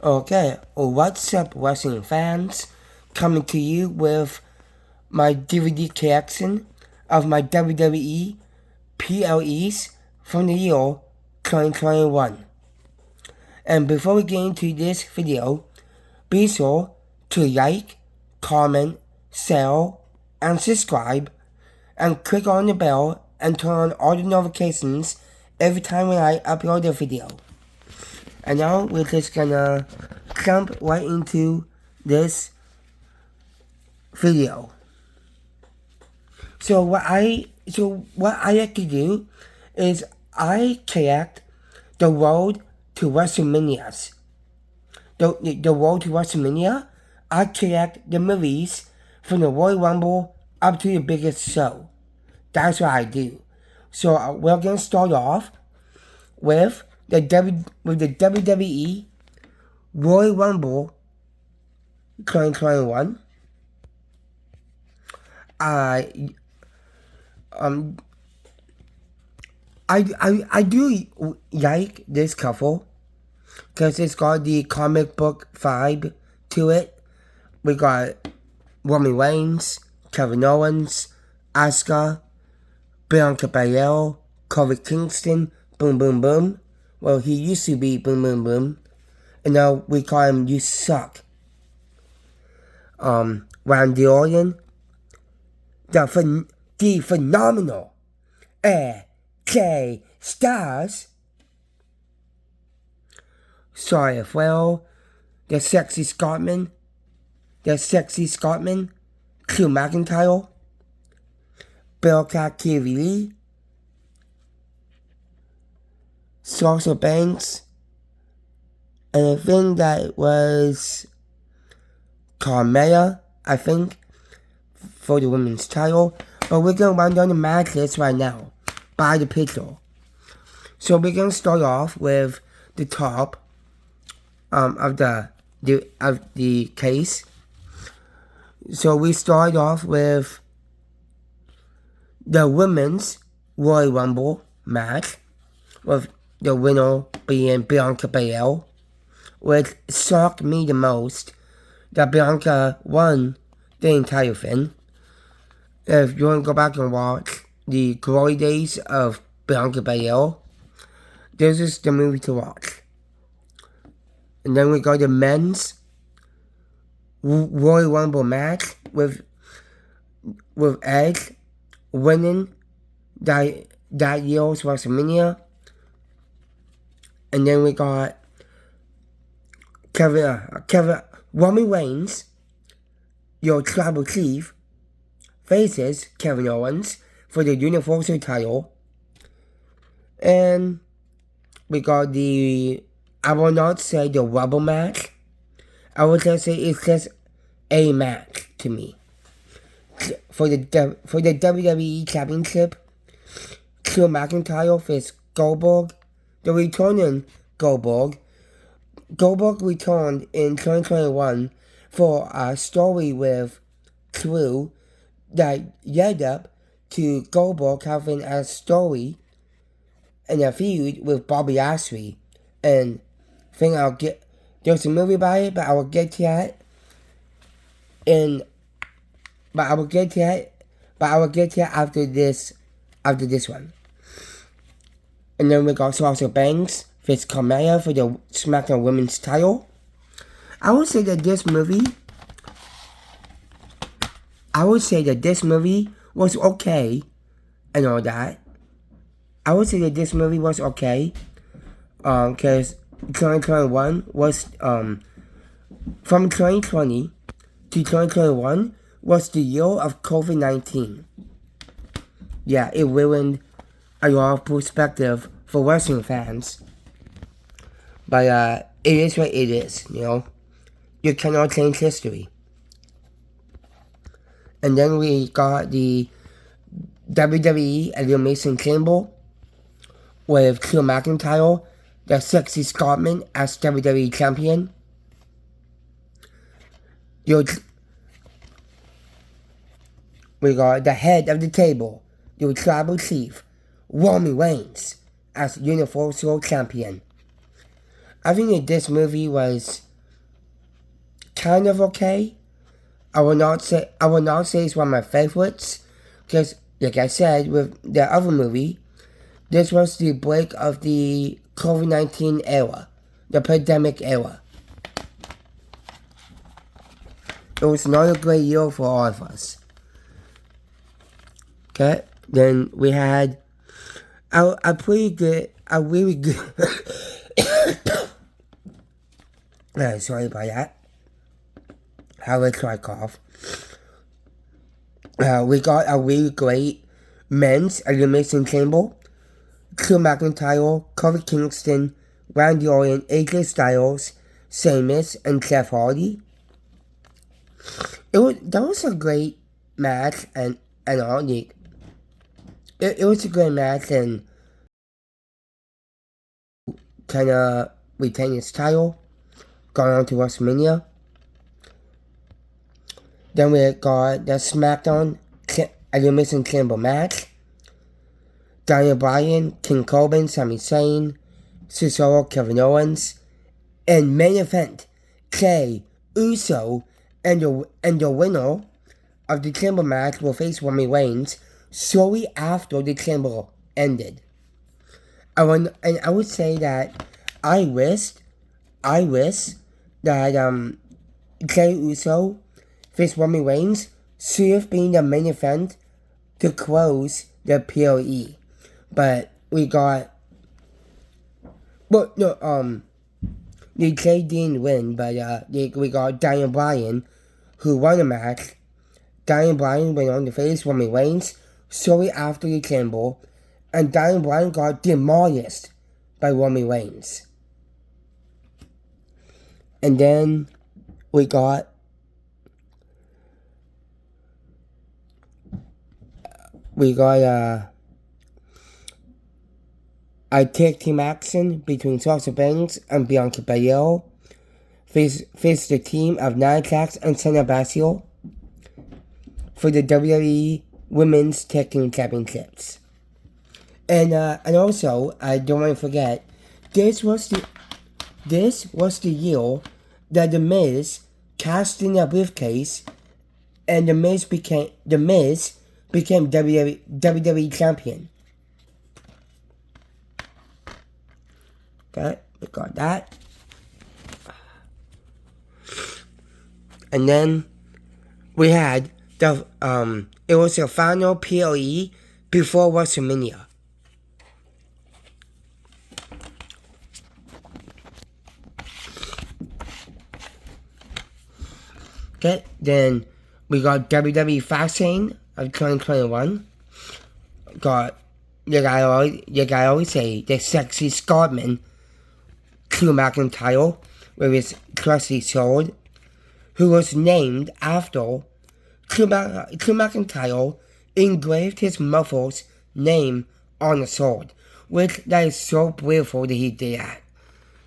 Okay, what's up, wrestling fans? Coming to you with my DVD collection of my WWE PLEs from the year 2021. And before we get into this video, be sure to like, comment, share, and subscribe, and click on the bell and turn on all the notifications every time when I upload a video. And now we're just gonna jump right into this video. So what I like to do is I collect the road to WrestleManias. The road to WrestleMania, I collect the movies from the Royal Rumble up to the biggest show. That's what I do. So we're gonna start off with the WWE Royal Rumble 2021. I do like this couple because it's got the comic book vibe to it. We got Roman Reigns, Kevin Owens, Asuka, Bianca Belair, Kofi Kingston, Boom Boom Boom. Well, he used to be Boom Boom Boom, and now we call him You Suck. Randy Orton, the phenomenal AJ Styles, Sonya Flair, the sexy Scotsman, Drew McIntyre, Belka Lee, Sasha Banks, and I think that was Carmella, I think, for the women's title. But we're going to run down the match list right now by the picture. So we're going to start off with the top of the case. So we start off with the women's Royal Rumble match, with the winner being Bianca Belair, which shocked me the most that Bianca won the entire thing. If you want to go back and watch the glory days of Bianca Belair, this is the movie to watch. And then we got the men's Royal Rumble match with Edge winning that year's WrestleMania. And then we got Roman Reigns, your tribal chief, faces Kevin Owens for the Universal title. And we got I will not say the Rumble match. I would just say it's just a match to me. For the WWE Championship, Drew McIntyre faces Goldberg, the returning Goldberg. Goldberg returned in 2021 for a story with Drew that led up to Goldberg having a story and a feud with Bobby Lashley. And I think there's a movie about it, but I will get to that. But I will get to that after this one. And then we got Sasha Banks versus Carmella for the SmackDown Women's title. I would say that this movie was okay and all that. I would say that this movie was okay. Because 2021 was, from 2020 to 2021 was the year of COVID-19. Yeah, it ruined a lot of perspective for wrestling fans. But it is what it is, you know. You cannot change history. And then we got the WWE Elimination Chamber with Drew McIntyre, the sexy Scotsman, as WWE Champion. We got the head of the table, your tribal chief, Roman Reigns, as Universal Champion. I think that this movie was kind of okay. I will not say it's one of my favorites, because like I said with the other movie, this was the break of the COVID-19 era, the pandemic era. It was not a great year for all of us. Okay, then we had a really good sorry about that. Have a try cough. We got a really great men's elimination chamber. Drew McIntyre, Kofi Kingston, Randy Orton, AJ Styles, Sheamus, and Jeff Hardy. That was a great match, and all the. It was a great match, and kind of retain his title, going on to WrestleMania. Then we got the SmackDown Elimination Chamber match. Daniel Bryan, King Corbin, Sami Zayn, Cesaro, Kevin Owens, and main event, Jey Uso, and the winner of the Chamber match will face Roman Reigns shortly after the Chamber ended. I would say that I wish that Jey Uso face Roman Reigns should have been the main event to close the PLE. But we got, the Jey didn't win, but we got Daniel Bryan, who won the match. Daniel Bryan went on to face Roman Reigns shortly after the Chamber, and Daniel Bryan got demolished by Roman Reigns. And then we got a tag team action between Sasha Banks and Bianca Belair face the team of Nia Jax and Shayna Baszler for the WWE Women's Tag Team Championships. And also, I don't want to forget, this was the year that The Miz cashed in a briefcase, and The Miz became WWE champion. Okay, we got that. And then we had it was the final PLE before WrestleMania. Okay, then we got WWE Fastlane of 2021. Got the guy I always say, the sexy Scotsman, Drew McIntyre, with his trusty sword, who was named after Drew McIntyre engraved his muffle's name on the sword, which that is so beautiful that he did that.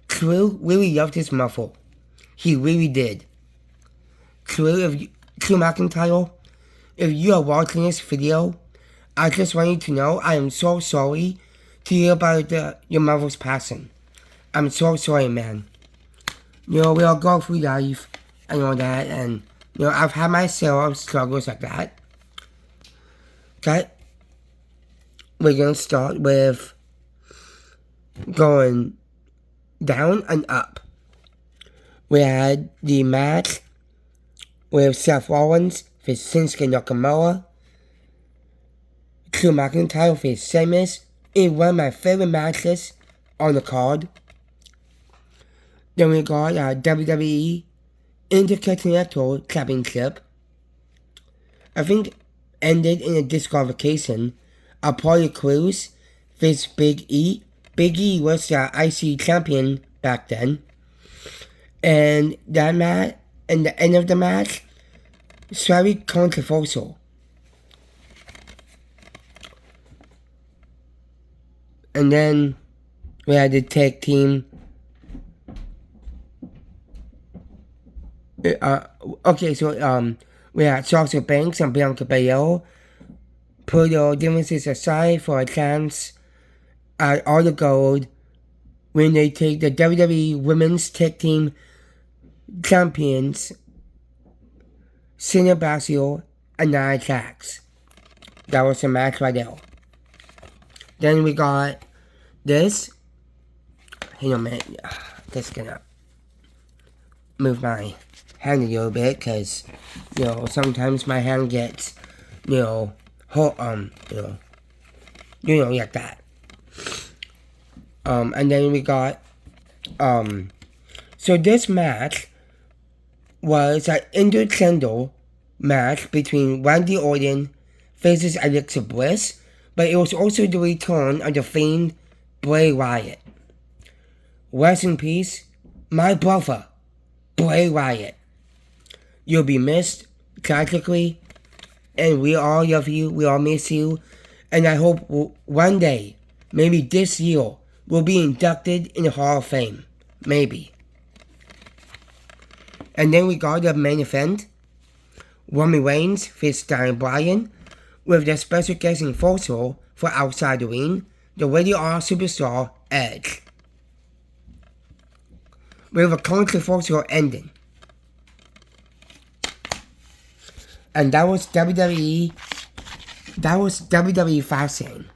Drew really loved his muffle. He really did. Drew McIntyre, if you are watching this video, I just want you to know I am so sorry to hear about your mother's passing. I'm so sorry, man. We all go through life and all that, and I've had my share of struggles like that. Okay, we're gonna start with going down and up. We had the match with Seth Rollins vs Shinsuke Nakamura, Drew McIntyre vs Sheamus in one of my favorite matches on the card. Then we got WWE Intercontinental Championship. I think ended in a disqualification. Apollo Crews vs Big E. Big E was the IC champion back then. And that match, and the end of the match, is very controversial. And then we had the tag team. We had Sasha Banks and Bianca Belair put their differences aside for a chance at all the gold when they take the WWE Women's Tag Team Champions Cinebasil and Nia Jax. That was the match right there. Then we got this. Hang on a minute. Just gonna move my hand a little bit because, sometimes my hand gets, like that. And then we got, so this match was an intergender match between Randy Orton versus Alexa Bliss, but it was also the return of the Fiend Bray Wyatt. Rest in peace, my brother, Bray Wyatt. You'll be missed tragically, and we all love you, we all miss you, and I hope one day, maybe this year, we'll be inducted in the Hall of Fame. Maybe. And then we got the main event, Roman Reigns versus Daniel Bryan, with the special guest enforcer for outside the ring, the Radio R superstar Edge. With a controversial ending. And that was WWE Fastlane.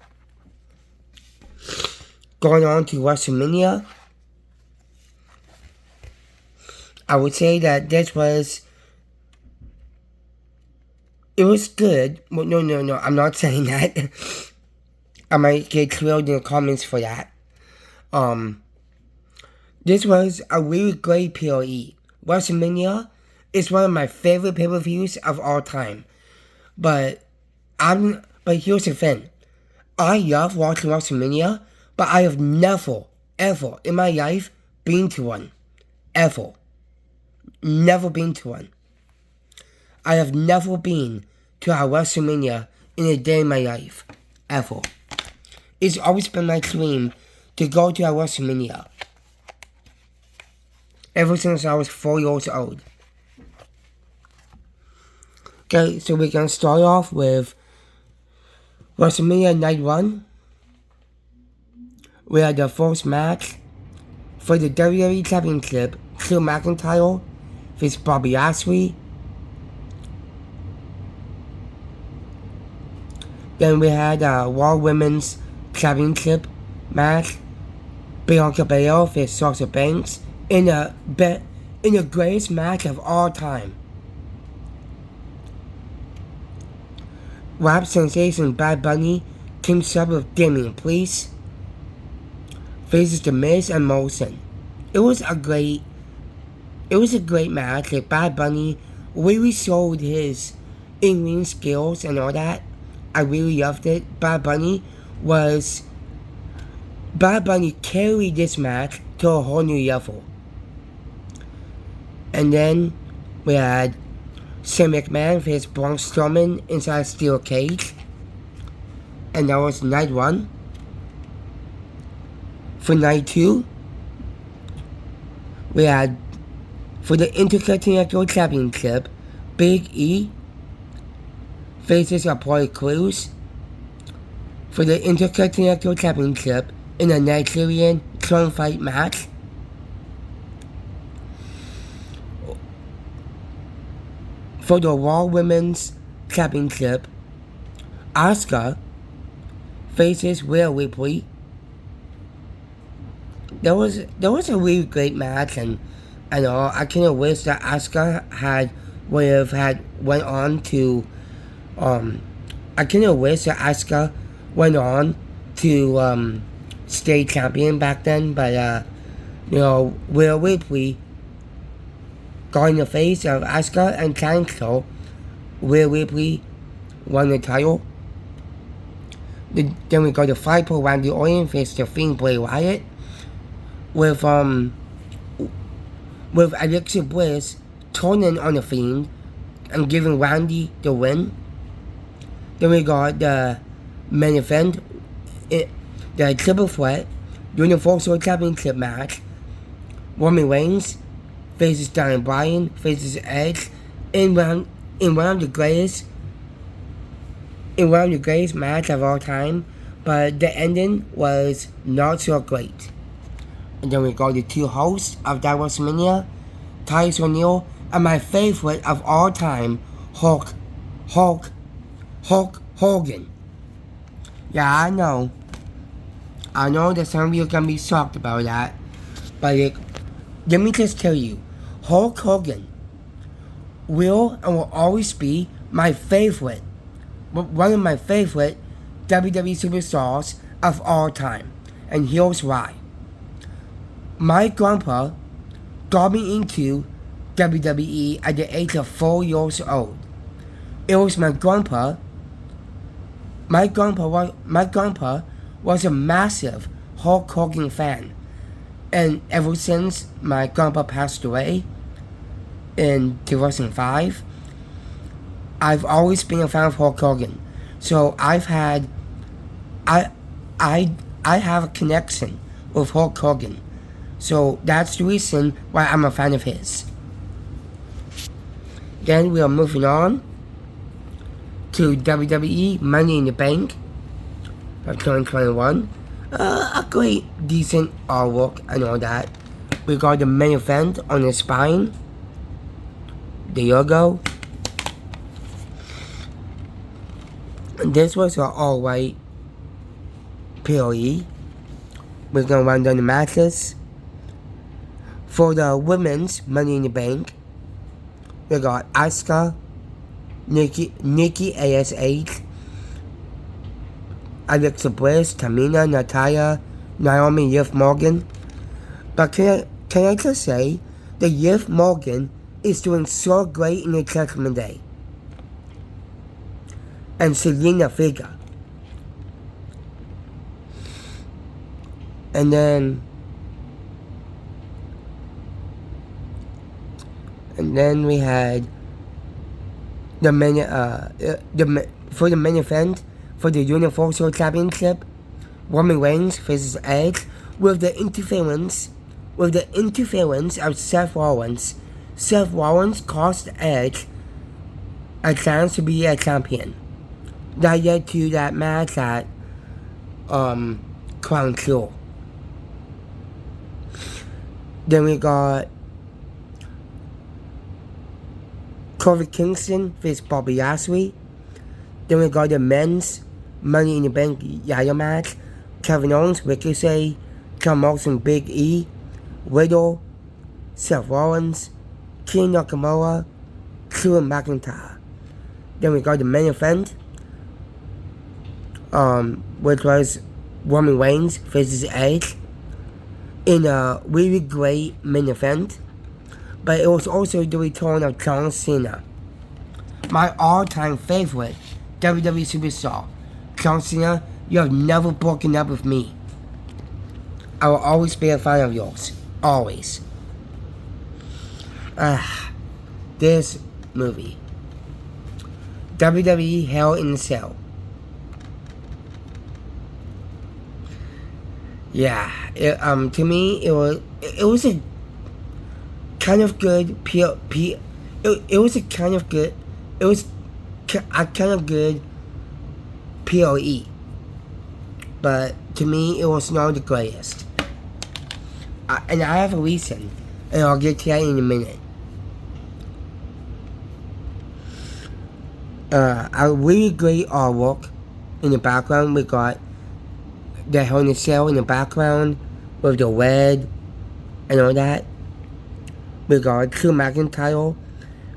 Going on to WrestleMania, I would say that it was good. Well, no, I'm not saying that. I might get killed in the comments for that. This was a really great PLE. WrestleMania is one of my favorite pay-per-views of all time. But here's the thing. I love watching WrestleMania, but I have never, ever in my life been to one. Ever. Never been to one. I have never been to a WrestleMania in a day in my life. Ever. It's always been my dream to go to a WrestleMania. Ever since I was 4 years old. Okay, so we're going to start off with WrestleMania Night 1. We had the first match for the WWE Championship, Drew McIntyre versus Bobby Lashley. Then we had a Raw Women's Championship match, Bianca Belair versus Sasha Banks, in the greatest match of all time. Rap sensation Bad Bunny teams up with Damian Priest versus The Miz and Morrison. It was a great match. Like Bad Bunny really showed his in-ring skills and all that. I really loved it. Bad Bunny carried this match to a whole new level. And then we had Shane McMahon versus Braun Strowman inside a steel cage. And that was night 1. For night 2, we had, for the Intercontinental Championship, Big E versus Apollo Crews. For the Intercontinental Championship in a Nigerian throne fight match. For the Raw Women's Championship, Asuka faces Rhea Ripley. There was a really great match, and I kind of wish that Asuka went on to stay champion back then, but Rhea Ripley got in the face of Asuka and cancelled. Rhea Ripley won the title. Then we got the fight for Randy Orton versus the Fiend Bray Wyatt, with Alexa Bliss turning on the Fiend and giving Randy the win. Then we got the main event, the triple threat Universal Championship match, Roman Reigns versus Daniel Bryan versus Edge in one of the greatest match of all time, but the ending was not so great. And then we got the two hosts of that WrestleMania, Titus O'Neil, and my favorite of all time, Hulk Hogan. Yeah, I know that some of you are gonna be shocked about that, but let me just tell you, Hulk Hogan will and will always be my favorite, one of my favorite WWE superstars of all time, and here's why. My grandpa got me into WWE at the age of 4 years old. It was my grandpa. My grandpa was a massive Hulk Hogan fan, and ever since my grandpa passed away in 2005, I've always been a fan of Hulk Hogan. So I have a connection with Hulk Hogan. So that's the reason why I'm a fan of his. Then we are moving on to WWE Money in the Bank of 2021. A great, decent artwork and all that. We got the main event on the spine. There you go. And this was an all-white POE. We're gonna run down the matches. For the women's Money in the Bank, we got Asuka, Nikki ASH, Alexa Bliss, Tamina, Natalya, Naomi, Liv Morgan. But can I just say that Liv Morgan is doing so great in the Judgment Day. And Selena Vega. And then we had the for the main event for the Universal Championship, Roman Reigns versus Edge, with the interference of Seth Rollins. Seth Rollins cost Edge a chance to be a champion. That led to that match at Crown Jewel. Then we got Kofi Kingston vs Bobby Lashley. Then we got the men's Money in the Bank Yaya match. Kevin Owens, Ricochet, John Moxley, Big E, Riddle, Seth Rollins, King Nakamura, Drew McIntyre. Then we got the main event, which was Roman Reigns versus Edge, in a really great main event. But it was also the return of John Cena, my all-time favorite WWE superstar. John Cena, you have never broken up with me. I will always be a fan of yours. Always. This movie. WWE Hell in a Cell. Yeah, to me, it was a kind of good it was a kind of good POE, but to me it was not the greatest, and I have a reason, and I'll get to that in a minute. A really great artwork in the background. We got the Hell in a Cell in the background with the red and all that. We got Drew McIntyre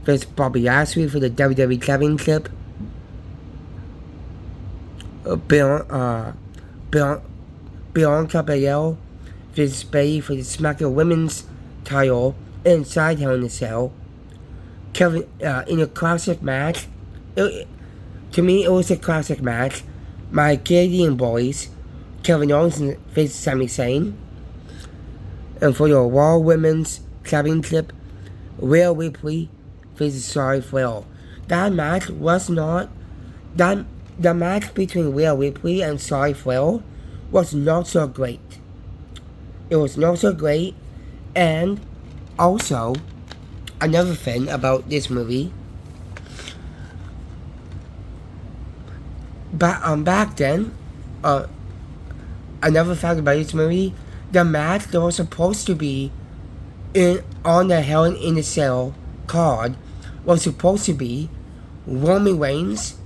versus Bobby Lashley for the WWE Championship. Bianca Belair versus Bayley for the SmackDown Women's title inside Hell in a Cell. Kevin in a classic match. To me, it was a classic match. My Canadian boys, Kevin Owens versus Sami Zayn. And for the Raw Women's Championship, Rhea Ripley versus Sarah Flair. That match was not the match between Rhea Ripley and Sarah Flair was not so great. It was not so great, and also another thing about this movie. But back then, another fact about this movie, the match that was supposed to be on the Hell in a Cell card was supposed to be Roman Reigns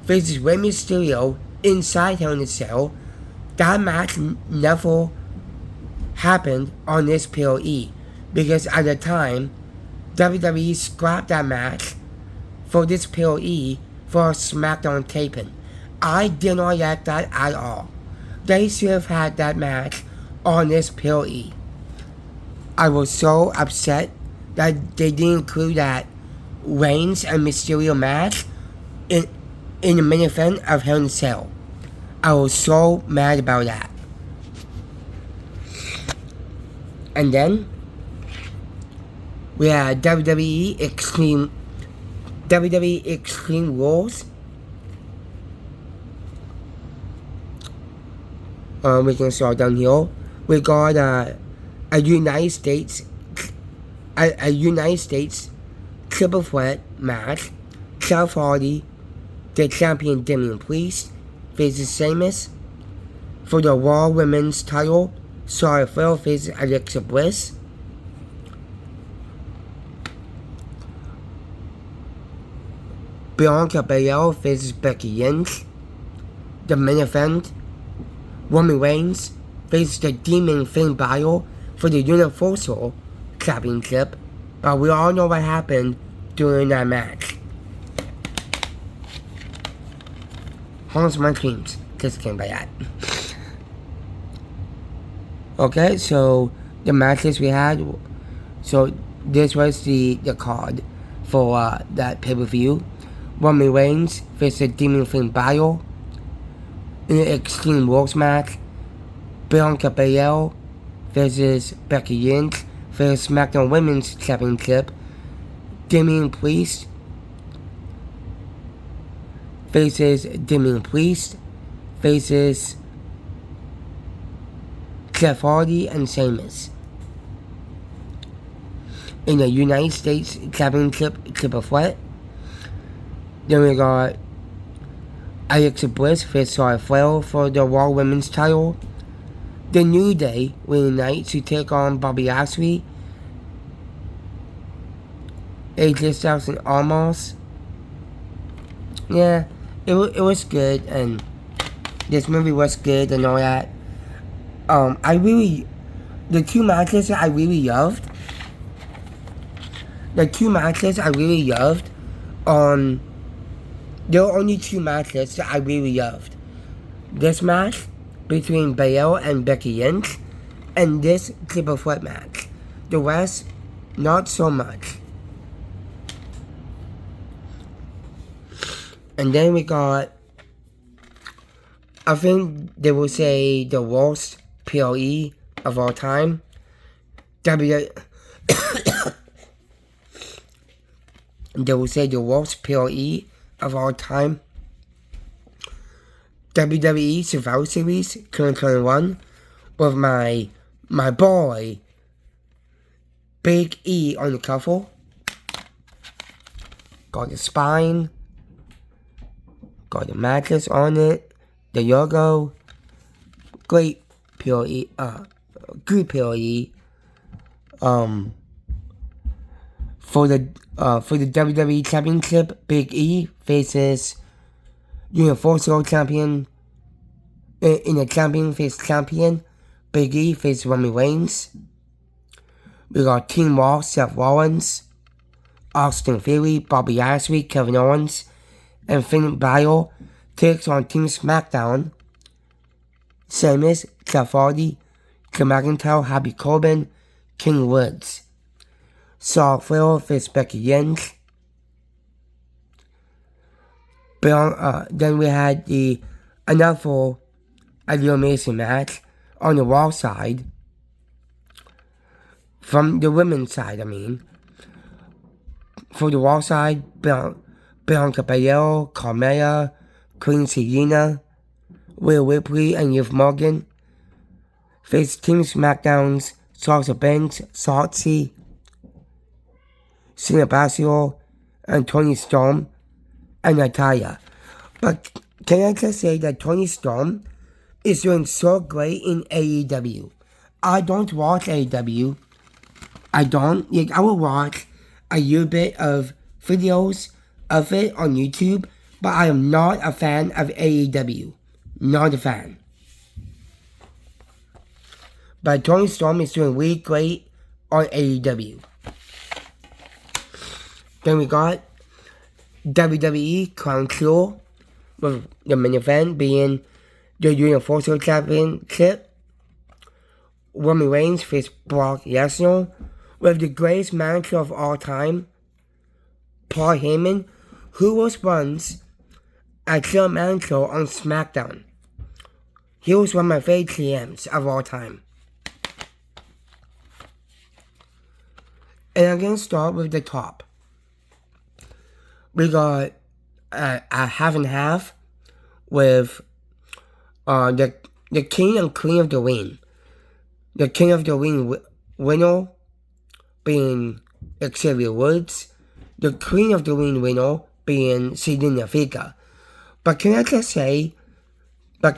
versus Rey Mysterio inside Hell in a Cell. That match never happened on this PLE because at the time, WWE scrapped that match for this PLE for a SmackDown taping. I did not like that at all. They should have had that match on this PLE. I was so upset that they didn't include that Reigns and Mysterio match in the main event of Hell in a Cell. I was so mad about that. And then we had WWE Extreme Rules. We can start down here. We got a United States triple threat match. Jeff Hardy, the champion Damian Priest, faces Sheamus for the Raw Women's title. Charlotte Flair faces Alexa Bliss. Bianca Belair faces Becky Lynch. The main event, Roman Reigns faces the Demon Finn Balor for the Universal Championship. But we all know what happened during that match. Haunts my dreams. Just kidding by that. Okay, so the matches we had. So this was the card for that pay-per-view. Roman Reigns versus Demon Finn Balor in the Extreme Rules match. Bianca Belair versus Becky Lynch for the SmackDown Women's Championship. Damian Priest faces Jeff Hardy and Sheamus in the United States Championship triple threat. Then we got Alexa Bliss versus Charlotte Flair for the Raw Women's title. The New Day winning night to take on Bobby Lashley, AJ Styles and Omos. Yeah, it was good, and this movie was good and all that. The two matches that I really loved. There were only two matches that I really loved. This match between Belair and Becky Lynch, and this triple threat match. The rest, not so much. And then we got, I think they will say the worst PLE of all time. They will say the worst PLE of all time. WWE Survivor Series 2021 with my boy Big E on the cover. Got the spine. Got the mattress on it. The logo. Great PLE. Good PLE. For the WWE Championship, Big E faces Universal Champion. In the champion face champion, Big E faces Roman Reigns. We got Team Raw, Seth Rollins, Austin Theory, Bobby Lashley, Kevin Owens, and Finn Balor takes on Team SmackDown, Sheamus, Jeff Hardy, Drew McIntyre, Happy Corbin, King Woods. Charlotte Flair versus Becky Lynch. Then we had another elimination match on the Raw side. From the women's side, I mean. For the Raw side, Bianca Belair, Carmella, Queen Selena, Rhea Ripley, and Liv Morgan face Team SmackDown's Sasha Banks, Shotzi, Shayna Baszler, and Toni Storm, and Natalya. But can I just say that Toni Storm is doing so great in AEW. I don't watch AEW. I will watch a little bit of videos of it on YouTube, but I am not a fan of AEW. Not a fan. But Tony Storm is doing really great on AEW. Then we got WWE Crown Jewel, with the main event being the Universal Championship. Roman Reigns faced Brock Lesnar, with the greatest manager of all time, Paul Heyman, who was once a general manager on SmackDown. He was one of my favorite GMs of all time. And I'm going to start with the top. We got a half and half with the King and Queen of the Ring. The King of the Ring winner being Xavier Woods. The Queen of the Ring winner being Zelina Vega. But can I just say that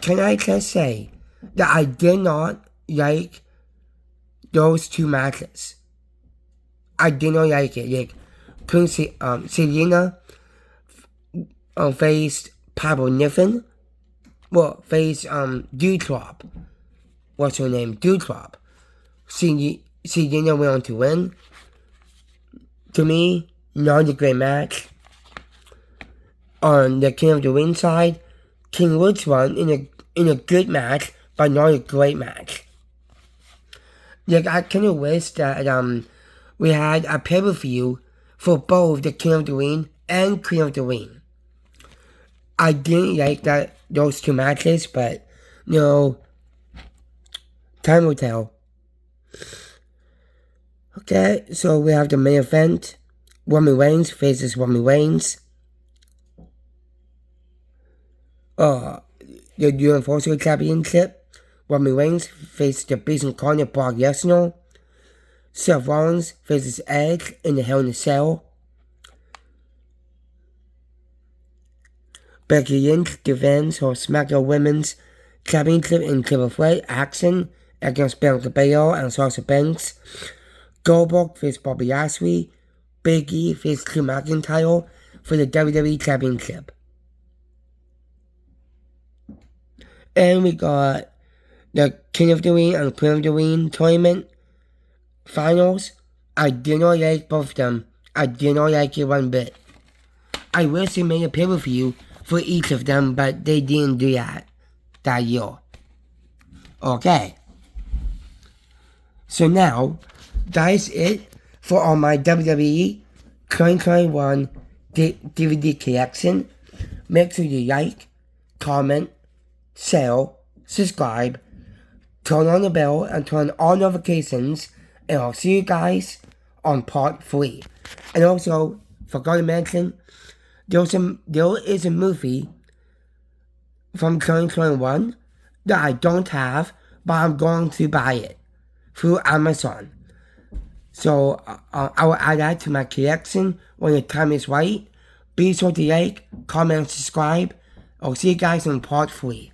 I did not like those two matches. I did not like it. Like, Queen Zelina faced Pablo Niffin. Well, faced Dewdrop. What's her name? Dewdrop. Zelina went on to win. To me, not a great match. On the King of the Ring side, King Woods won in a good match, but not a great match. Like, I kind of wish that we had a pay-per-view for both the King of the Ring and Queen of the Ring. I didn't like those two matches, but time will tell. Okay, so we have the main event. Roman Reigns faces Roman Reigns. The Universal Championship. Roman Reigns faces the Beast Incarnate Brock Lesnar. Seth Rollins faces Edge in the Hell in a Cell. Becky Lynch defends her SmackDown Women's Championship in Triple Threat action against Bianca Belair and Sasha Banks. Goldberg faces Bobby Lashley. Big E faces Drew McIntyre for the WWE Championship. And we got the King of the Ring and Queen of the Ring tournament finals. I did not like both of them. I did not like it one bit. I wish they made a pay-per-view for each of them, but they didn't do that year. Okay. So now, that is it for all my WWE 2021 DVD collection. Make sure you like, comment, share, subscribe, turn on the bell, and turn on all notifications, and I'll see you guys on part 3. And also, forgot to mention, there is a movie from 2021 that I don't have, but I'm going to buy it through Amazon. So I will add that to my collection when the time is right. Be sure to like, comment, and subscribe. I'll see you guys in part 3.